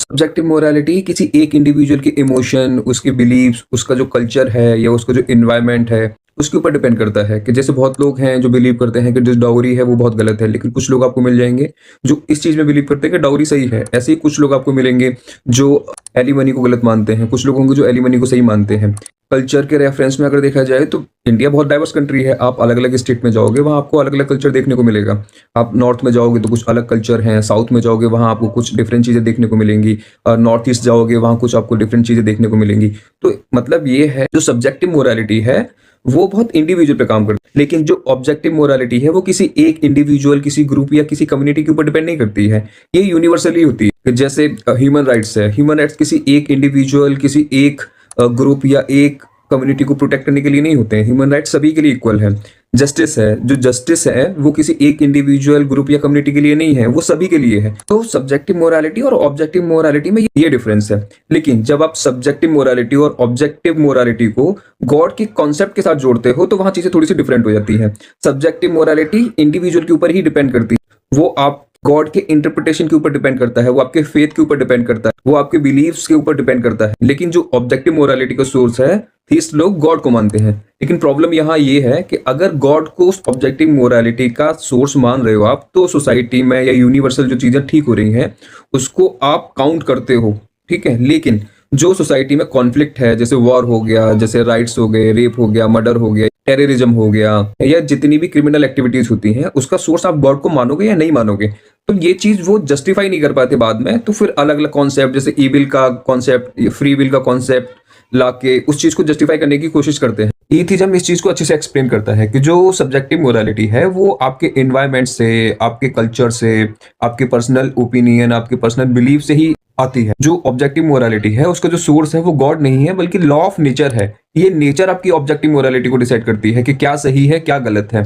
Subjective morality किसी एक individual के इमोशन, उसके बिलीव्स, उसका जो कल्चर है या उसका जो एनवायरनमेंट है, उसके ऊपर डिपेंड करता है। कि जैसे बहुत लोग हैं जो बिलीव करते हैं कि जो डाउरी है वो बहुत गलत है, लेकिन कुछ लोग आपको मिल जाएंगे जो इस चीज में बिलीव करते हैं कि डाउरी सही है। ऐसे ही कुछ लोग आपको मिलेंगे जो एलिमनी को गलत मानते हैं, कुछ लोग होंगे जो एलिमनी को सही मानते हैं। कल्चर के रेफरेंस में अगर देखा जाए तो इंडिया बहुत डाइवर्स कंट्री है। आप अलग अलग स्टेट में जाओगे वहाँ आपको अलग अलग कल्चर देखने को मिलेगा। आप नॉर्थ में जाओगे तो कुछ अलग कल्चर हैं, साउथ में जाओगे वहाँ आपको कुछ डिफरेंट चीज़ें देखने को मिलेंगी, और नॉर्थ ईस्ट जाओगे वहाँ कुछ आपको डिफरेंट चीज़ें देखने को मिलेंगी। तो मतलब ये है जो सब्जेक्टिव मोरालिटी है वो बहुत इंडिविजुअल पे काम करती है, लेकिन जो ऑब्जेक्टिव मोरालिटी है वो किसी एक इंडिविजुअल, किसी ग्रुप या किसी कम्युनिटी के ऊपर डिपेंड नहीं करती है। ये यूनिवर्सली होती है। जैसे ह्यूमन राइट्स है, ह्यूमन राइट्स किसी एक इंडिविजुअल, किसी एक ग्रुप या एक कम्युनिटी को प्रोटेक्ट करने के लिए नहीं होते हैं। ह्यूमन राइट्स सभी के लिए इक्वल है। जस्टिस है, जो जस्टिस है वो किसी एक इंडिविजुअल, ग्रुप या कम्युनिटी के लिए नहीं है, वो सभी के लिए है। तो सब्जेक्टिव मोरालिटी और ऑब्जेक्टिव मोरालिटी में ये डिफरेंस है। लेकिन जब आप सब्जेक्टिव मोरालिटी और ऑब्जेक्टिव मोरालिटी को गॉड के कॉन्सेप्ट के साथ जोड़ते हो तो वहां चीजें थोड़ी सी डिफरेंट हो जाती है। सब्जेक्टिव मोरालिटी इंडिविजुअल के ऊपर ही डिपेंड करती है, वो आप गॉड के इंटरप्रिटेशन के ऊपर डिपेंड करता है, वो आपके फेथ के ऊपर डिपेंड करता है, वो आपके बिलीव्स के ऊपर डिपेंड करता है। लेकिन जो ऑब्जेक्टिव मोरालिटी का सोर्स है, थीस्ट लोग गॉड को मानते हैं। लेकिन प्रॉब्लम यहाँ ये है कि अगर गॉड को ऑब्जेक्टिव मोरालिटी का सोर्स मान रहे हो आप, तो सोसाइटी में या यूनिवर्सल जो चीजें ठीक हो रही हैं उसको आप काउंट करते हो, ठीक है। लेकिन जो सोसाइटी में कॉन्फ्लिक्ट है, जैसे वॉर हो गया, जैसे राइट्स हो गए, रेप हो गया, मर्डर हो गया, टेररिज्म हो गया, या जितनी भी क्रिमिनल एक्टिविटीज होती हैं, उसका सोर्स आप गॉड को मानोगे या नहीं मानोगे। तो ये चीज वो जस्टिफाई नहीं कर पाते बाद में, तो फिर अलग अलग कॉन्सेप्ट, जैसे ईविल का कॉन्सेप्ट, फ्री विल का कॉन्सेप्ट लाके उस चीज को जस्टिफाई करने की कोशिश करते हैं। एथिज्म इस चीज को अच्छे से एक्सप्लेन करता है कि जो सब्जेक्टिव मोरालिटी है वो आपके एनवायरनमेंट से, आपके कल्चर से, आपके पर्सनल ओपिनियन, आपके पर्सनल बिलीफ से ही आती है। जो ऑब्जेक्टिव मोरालिटी है उसका जो सोर्स है वो गॉड नहीं है बल्कि लॉ ऑफ नेचर है। ये नेचर आपकी ऑब्जेक्टिव मोरालिटी को डिसाइड करती है कि क्या सही है क्या गलत है।